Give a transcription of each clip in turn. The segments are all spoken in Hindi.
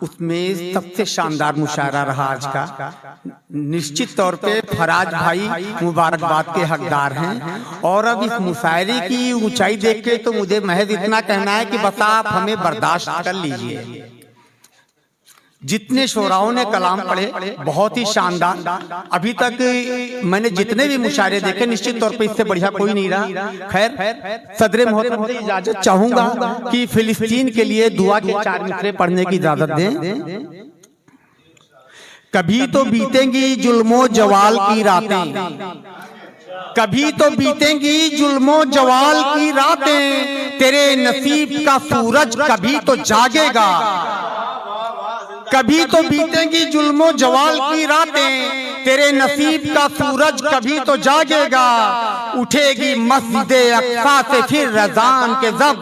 उसमें सबसे शानदार मुशायरा रहा आज का। निश्चित तौर पे फराज भाई मुबारकबाद के हकदार हैं। और अब इस मुशायरे की ऊंचाई देख के तो मुझे महज इतना कहना है कि बस आप हमें बर्दाश्त कर लीजिए। जितने शोराओं ने कलाम पढ़े बहुत ही शानदार। अभी तक मैंने जितने भी मुशायरे देखे निश्चित तौर पे इससे बढ़िया कोई नहीं रहा। खैर सदरे मोहतरम से इजाजत चाहूंगा कि फिलिस्तीन के लिए दुआ के 4 मिसरे पढ़ने की इजाजत दें। कभी तो बीतेंगी जुल्मो जवाल की रातें, कभी तो बीतेंगी जुल्मो जवाल की रातें, तेरे नसीब का सूरज कभी तो जागेगा। कभी तो बीतेंगी जुल्मो जवाल की रातें, तेरे नसीब का सूरज कभी तो जागेगा। उठेगी मस्जिदे अक्सा से फिर रज़ान के ज़ब,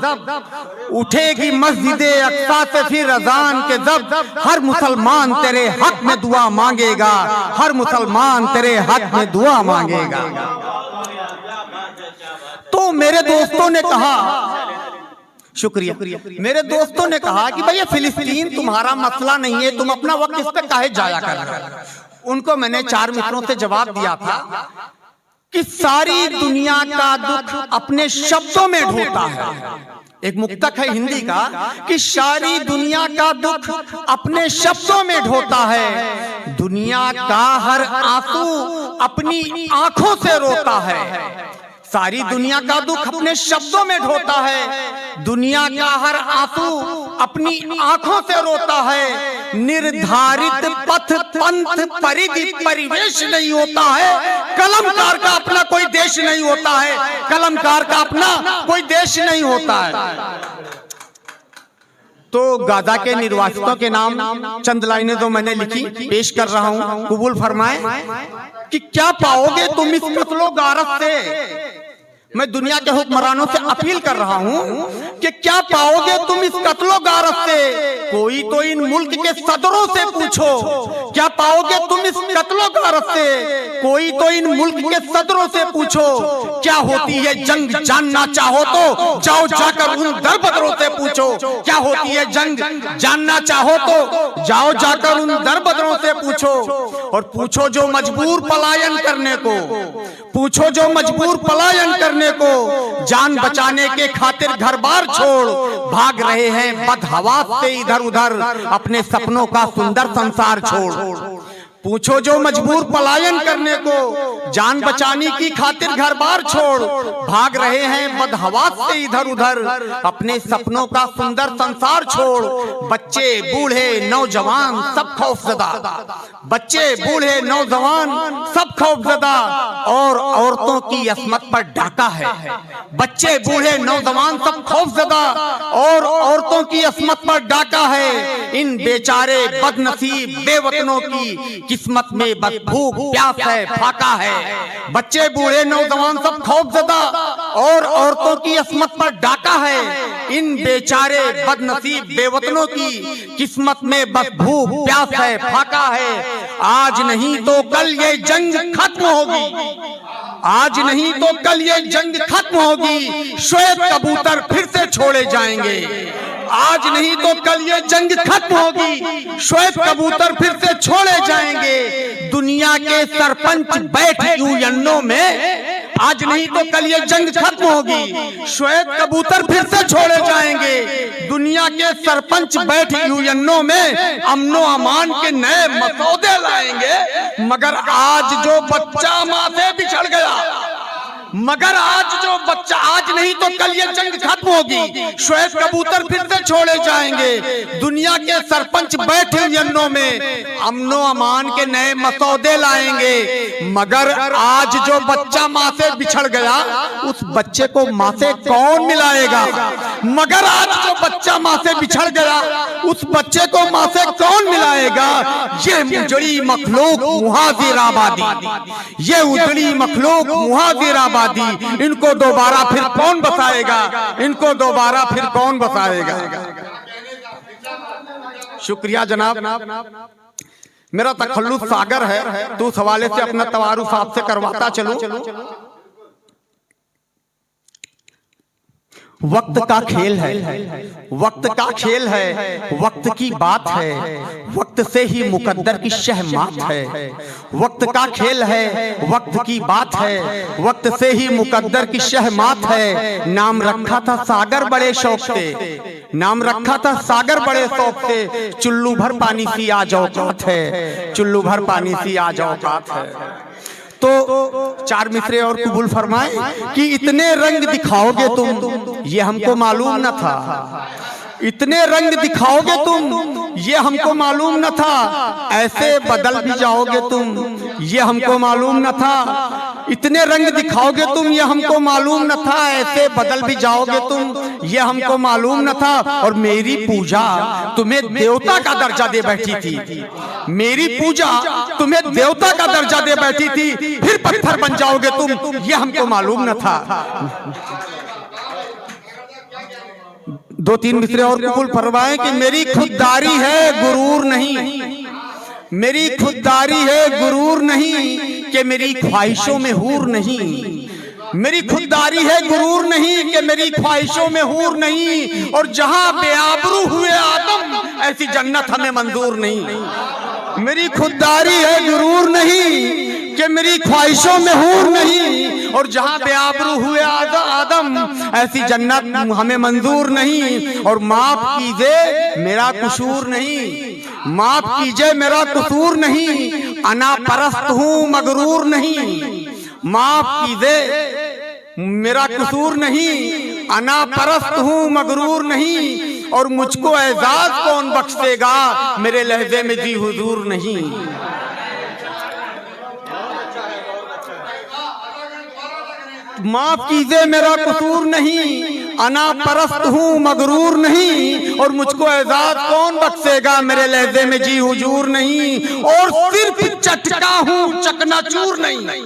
उठेगी मस्जिदे अक्सा से फिर रज़ान के ज़ब, हर मुसलमान तेरे हक में दुआ मांगेगा, हर मुसलमान तेरे हक में दुआ मांगेगा। तो मेरे दोस्तों ने कहा, शुक्रिया, मेरे दोस्तों ने कहा कि भैया फिलिस्तीन तुम्हारा मसला नहीं है, तुम अपना वक्त इस पे काहे जाया कर रहे हो। उनको मैंने 4 मित्रों से जवाब दिया था कि सारी दुनिया का दुख अपने शब्दों में ढोता है। एक मुक्तक है हिंदी का कि सारी दुनिया का दुख अपने शब्दों में ढोता है, दुनिया का हर आंसू अपनी आंखों से रोता है। सारी दुनिया का दुख अपने शब्दों में ढोता है, दुनिया का हर आंसू अपनी आंखों से रोता है। निर्धारित पथ पंथ परिधि परिवेश नहीं होता है, कलमकार का अपना कोई देश नहीं होता है, कलमकार का अपना कोई देश नहीं होता है। तो गाजा के निर्वासितों के नाम चंद लाइनें तो मैंने लिखी, पेश कर रहा हूं, कबूल फरमाएं कि क्या पाओगे तुम इस कत्लो गारत से। मैं दुनिया के हुक्मरानों से अपील कर रहा हूं कि क्या पाओगे तुम इस कत्लो गारत से। कोई तो इन मुल्क के सदरों से पूछो, क्या पाओगे तुम इस कत्लो गारत से। कोई तो इन मुल्क के सदरों से पूछो, क्या होती है जंग जानना चाहो तो जाओ जाकर उन दरबदरों से पूछो। क्या होती है जंग जानना चाहो तो जाओ जाकर उन दरबदरों से पूछो। और पूछो जो मजबूर पलायन करने को, पूछो जो मजबूर पलायन करने को, जान बचाने के खातिर घर बार छोड़ भाग रहे हैं बदहवास से इधर उधर, अपने सपनों का सुंदर संसार छोड़। पूछो जो मजबूर पलायन करने को, जान बचाने की खातिर घर बार छोड़ भाग रहे हैं बदहवास से इधर उधर, अपने सपनों का सुंदर संसार छोड़। बच्चे बूढ़े नौजवान सब खौफजदा, बच्चे बूढ़े नौजवान सब खौफजदा, और औरतों की असमत पर डाका है। बच्चे बूढ़े नौजवान सब खौफजदा और औरतों की असमत पर डाका है। इन बेचारे बदनसीब बेवतनों की किस्मत में बस भूख प्यास है, फाका है। बच्चे बूढ़े नौजवान सब खौफजदा और औरतों की असमत पर डाका है। इन बेचारे बदनसीब बेवतनों की किस्मत में बस भूख प्यास है, फाका है। आज नहीं तो कल ये जंग खत्म होगी, आज नहीं तो कल ये जंग खत्म होगी, श्वेत कबूतर फिर से छोड़े जाएंगे। आज नहीं तो कल ये जंग खत्म होगी, श्वेत कबूतर फिर से छोड़े जाएंगे। दुनिया के सरपंच बैठे यूएनओ में, आज नहीं तो कल ये जंग खत्म होगी, श्वेत कबूतर फिर से छोड़े जाएंगे। दुनिया के सरपंच बैठे यूएनओ में अमनो अमान के नए मसौदे लाएंगे। मगर आज जो बच्चा माँ से बिछड़ गया, मगर आज जो बच्चा, आज नहीं तो कल ये जंग खत्म होगी, श्वेत कबूतर फिर से छोड़े जाएंगे। दुनिया के सरपंच बैठे यूएनओ में अमनो अमान के नए मसौदे लाएंगे। मगर आज जो बच्चा माँ से बिछड़ गया, उस बच्चे को माँ से कौन मिलाएगा। मगर आज जो बच्चा माँ से बिछड़ गया, उस बच्चे को माँ से कौन मिलाएगा। ये उजड़ी मखलूक मुहाजिराबादी, ये उजड़ी मखलूक मुहाजिराबादी, इनको दोबारा फिर कौन बसाएगा, इनको दोबारा फिर कौन बसाएगा। शुक्रिया जनाब। मेरा तखल्लुस सागर है, तो उस हवाले से अपना तवारुफ आपसे करवाता चलूं। वक्त का खेल है, वक्त का खेल है, वक्त की बात है, वक्त से ही मुकद्दर की शहमात है। वक्त का खेल है, वक्त की बात है, वक्त से ही मुकद्दर की शहमात है। नाम रखा था सागर बड़े शौक से, नाम रखा था सागर बड़े शौक से, चुल्लू भर पानी सी आज औकात है, चुल्लू भर पानी सी आज औकात है। तो चार मिसरे और कबूल फरमाए कि इतने रंग दिखाओगे तुम, ये हमको मालूम न था, इतने रंग दिखाओगे तुम, ये हमको मालूम न था, ऐसे बदल भी जाओगे तुम, ये हमको मालूम न था। इतने रंग दिखाओगे तुम, ये हमको मालूम न था, ऐसे बदल भी जाओगे तुम, ये हमको मालूम न था। और मेरी पूजा तुम्हें देवता का दर्जा दे बैठी थी, मेरी पूजा तुम्हें देवता का दर्जा दे बैठी थी, फिर पत्थर बन जाओगे तुम, ये हमको मालूम न था। दो तीन मिसरे और कबूल फरमाएं कि मेरी खुददारी है गुरूर नहीं, मेरी खुददारी है गुरूर नहीं, कि मेरी ख्वाहिशों में हूर नहीं, मेरी खुददारी है गुरूर नहीं, कि मेरी ख्वाहिशों में हूर नहीं। और जहां बेआबरू हुए आदम ऐसी जन्नत हमें मंजूर नहीं। मेरी खुददारी है गुरूर नहीं, कि मेरी ख्वाहिशों में हूर नहीं, और जहां बेआबरू हुए आदम ऐसी जन्नत हमें मंजूर नहीं। और माफ कीजिए मेरा कसूर नहीं, माफ कीजिए मेरा कसूर नहीं, अना परस्त हूं मगरूर नहीं। माफ कीजिए मेरा कसूर नहीं, अना परस्त हूं मगरूर नहीं। और मुझको एजाज कौन बख्शेगा, मेरे लहजे में जी हुजूर नहीं। माफ कीजिए मेरा कसूर नहीं, अना परस्त हूँ मगरूर नहीं। और मुझको एजाज कौन बख्शेगा, मेरे लहजे में जी हुजूर नहीं। और सिर्फ चटका हूँ चकनाचूर नहीं,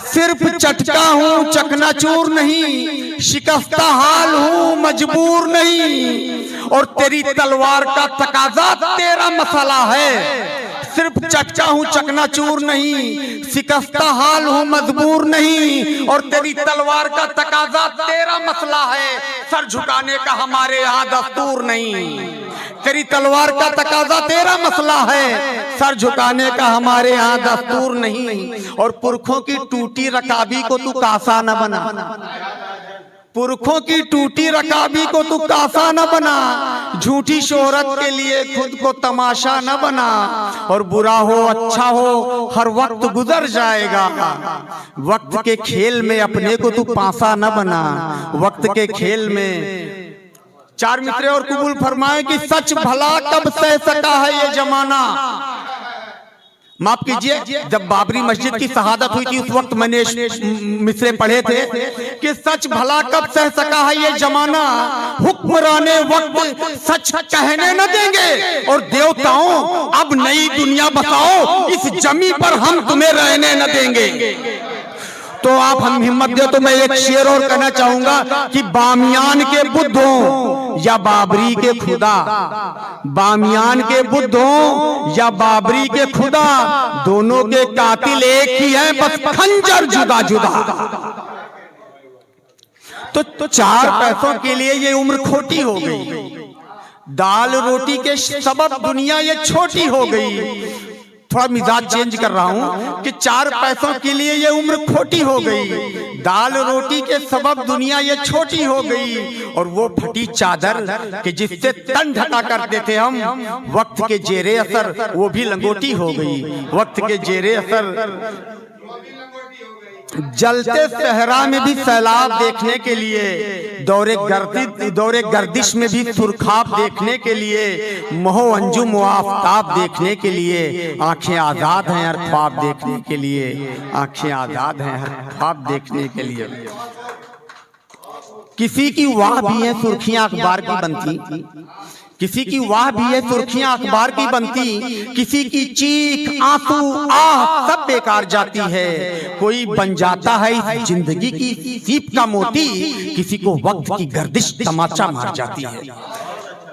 सिर्फ चटका हूँ चकनाचूर नहीं, शिकस्ता हाल हूँ मजबूर नहीं। और तेरी तलवार का तकाजा तेरा मसला है, सिर्फ चटका हूँ चकनाचूर नहीं, शिकस्ता हाल हूँ मजबूर नहीं। और तेरी तलवार का तकाजा तेरा मसला है, सर झुकाने का हमारे यहाँ दस्तूर नहीं। तेरी तलवार का तकाजा तेरा मसला है, सर झुकाने का हमारे यहाँ दस्तूर नहीं। और पुरखों की टूटी रकाबी को तू कासा न बना, पुरखों की टूटी रकाबी को तू कासा न बना, झूठी शोहरत के लिए खुद को तमाशा न बना। और बुरा हो अच्छा हो हर वक्त गुजर जाएगा, वक्त के खेल में अपने को तू पासा न बना, वक्त के खेल में। चार मित्र और कबूल फरमाए कि सच भला कब सह सका है ये जमाना। माफ कीजिए, जब बाबरी मस्जिद की शहादत हुई थी उस वक्त मैंने मिसरे पढ़े थे कि सच भला कब सह सका है ये जमाना, हुक्मराने वक्त सच कहने न देंगे। और देवताओं अब नई दुनिया बसाओ, इस जमी पर हम तुम्हें रहने न देंगे। तो आप हम हिम्मत दे तो मैं एक शेर और कहना चाहूंगा कि बामियान के बुद्धों या बाबरी के खुदा, बामियान के बुद्धों या बाबरी के खुदा, दोनों के कातिल एक ही हैं, बस खंजर जुदा जुदा। तो चार पैसों के लिए ये उम्र खोटी हो गई, दाल रोटी के सबब दुनिया ये छोटी हो गई। थोड़ा मिजाज चेंज कर रहा हूं कि चार पैसों के लिए ये उम्र खोटी हो गई, दाल रोटी के सबब दुनिया ये छोटी हो गई। और वो फटी चादर कि जिससे तन ढका करते थे हम, वक्त के जेरे असर वो भी लंगोटी हो गई, वक्त के जेरे असर। जलते सहरा में भी सैलाब देखने के लिए, दौरे गर्दिश में भी सुरखाब देखने के लिए, मोह अंजुम व आफताब देखने के लिए, आंखें आजाद हैं हर ख्वाब देखने के लिए, आंखें आजाद हैं हर ख्वाब देखने के लिए। किसी की वाह भी है सुर्खियां अखबार की बनती, किसी की वाह भी है सुर्खियां अखबार की बनती, किसी की चीख आंसू आह सब बेकार जाती है। कोई बन जाता है इस जिंदगी की सीप का मोती, किसी को वक्त की गर्दिश तमाचा मार जाती है।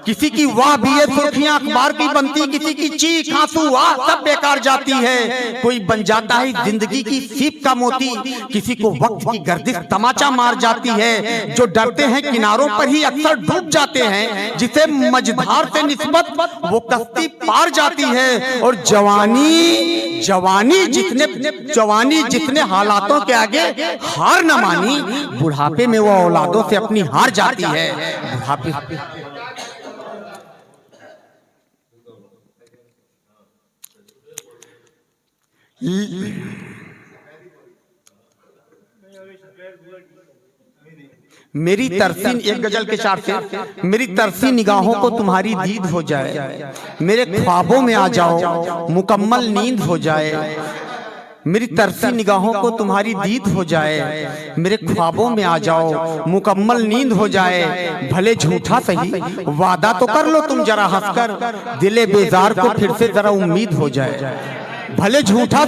किसी की वाह भी है सुर्खियां अखबार की बनती, किसी की चीख आंसू वाह सब बेकार जाती है। कोई बन जाता है जिंदगी की सीप का मोती, किसी को वक्त की गर्दिश तमाचा मार जाती है। जो डरते हैं किनारों पर ही अक्सर डूब जाते हैं, जिसे मझधार से निस्बत वो कश्ती पार जाती है। और जवानी जितने हालातों के आगे हार न मानी, बुढ़ापे में वो औलादों से अपनी हार जाती है। बुढ़ापे मेरी तरसी, एक गजल के चार से, मेरी तरसी निगाहों को तुम्हारी दीद हो जाए, मेरे ख्वाबों में आ जाओ मुकम्मल नींद हो जाए। मेरी तरसी निगाहों को तुम्हारी दीद हो जाए, मेरे ख्वाबों में आ जाओ मुकम्मल नींद हो जाए। भले झूठा सही वादा तो कर लो तुम जरा हंसकर, दिले बेजार को फिर से जरा उम्मीद हो जाए। भले झूठा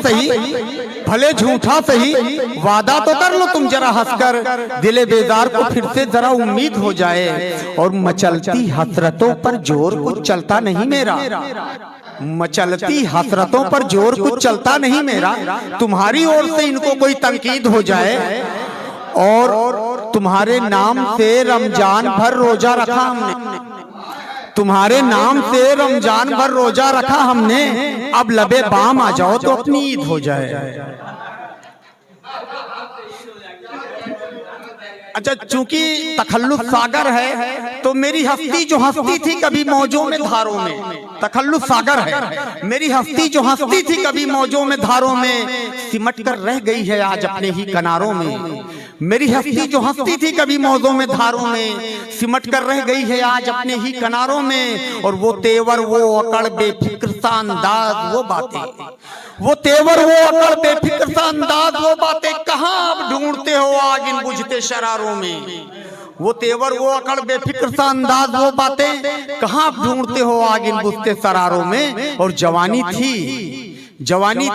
सही वादा तो कर लो तुम जरा हंसकर, दिले बेजार को फिर से जरा उम्मीद हो जाए। और मचलती हसरतों पर जोर कुछ चलता नहीं मेरा, मचलती हसरतों पर जोर कुछ चलता नहीं मेरा। तुम्हारी ओर से इनको कोई तनकीद हो जाए, और तुम्हारे नाम से रमजान भर रोजा रखा हमने, तुम्हारे नाम से रमजान भर रोजा रखा हमने। अब लबे बाम आ जाओ तो अपनी ईद हो जाए। अच्छा, चूंकि तखल्लुफ सागर है तो मेरी हस्ती जो हस्ती थी कभी मौजों में धारों में, तखल्लुफ सागर है, मेरी हस्ती जो हस्ती थी कभी मौजों में धारों में, सिमट कर रह गई है आज अपने ही किनारों में। मेरी हस्ती जो हस्ती थी कभी मौजों में धारों में, सिमट कर रह गई है आज अपने ही किनारों में। और वो तेवर वो अकड़ बेफिक्र सा अंदाज वो बातें, वो तेवर वो अकड़ बेफिक्र सा अंदाज वो बातें, कहाँ आप ढूंढते हो आग इन बुझते शरारों में। वो तेवर वो अकड़ बेफिक्र सा अंदाज वो बातें, कहाँ आप ढूंढते हो आग इन बुझते शरारों में। और जवानी थी जवानी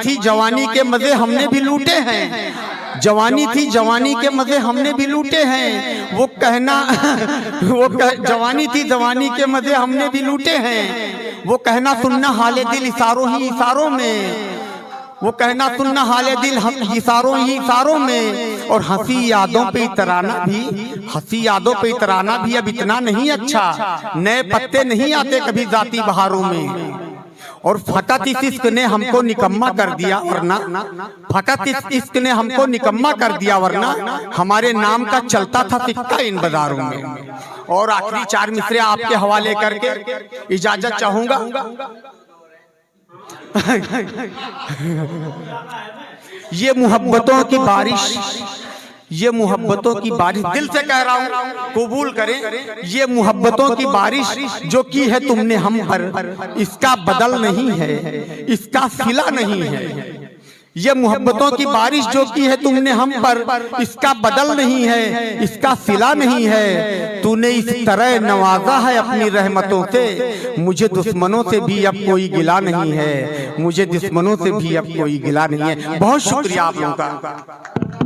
के मजे हमने भी लूटे हैं, जवानी थी जवानी के मजे हमने भी लूटे हैं। वो कहना जवानी थी जवानी के मजे हमने भी लूटे हैं। वो कहना सुनना हाले दिल इशारों ही इशारों में, वो कहना सुनना हाले दिल इशारों ही इशारों में। और हंसी यादों पे इतराना भी अब इतना नहीं अच्छा, नए पत्ते नहीं आते कभी जाती बहारों में। और फकत इस इश्क ने हमको निकम्मा कर दिया वरना, फकत इस इश्क ने हमको निकम्मा कर दिया वरना, हमारे नाम का चलता था सिक्का इन बाजारों में। और आखिरी चार मिसरे आपके हवाले करके इजाजत चाहूंगा। ये मोहब्बतों की बारिश, ये मोहब्बतों की बारिश, दिल से कह रहा हूँ कबूल करें। ये मोहब्बतों की बारिश जो की है तुमने हम पर, इसका बदल नहीं है, इसका सिला नहीं है। ये मोहब्बतों की बारिश जो की है तुमने हम पर, इसका बदल नहीं है, इसका सिला नहीं है। तूने इस तरह नवाजा है अपनी रहमतों से, मुझे दुश्मनों से भी अब कोई गिला नहीं है, मुझे दुश्मनों से भी अब कोई गिला नहीं है। बहुत शुक्रिया आप लोगों का।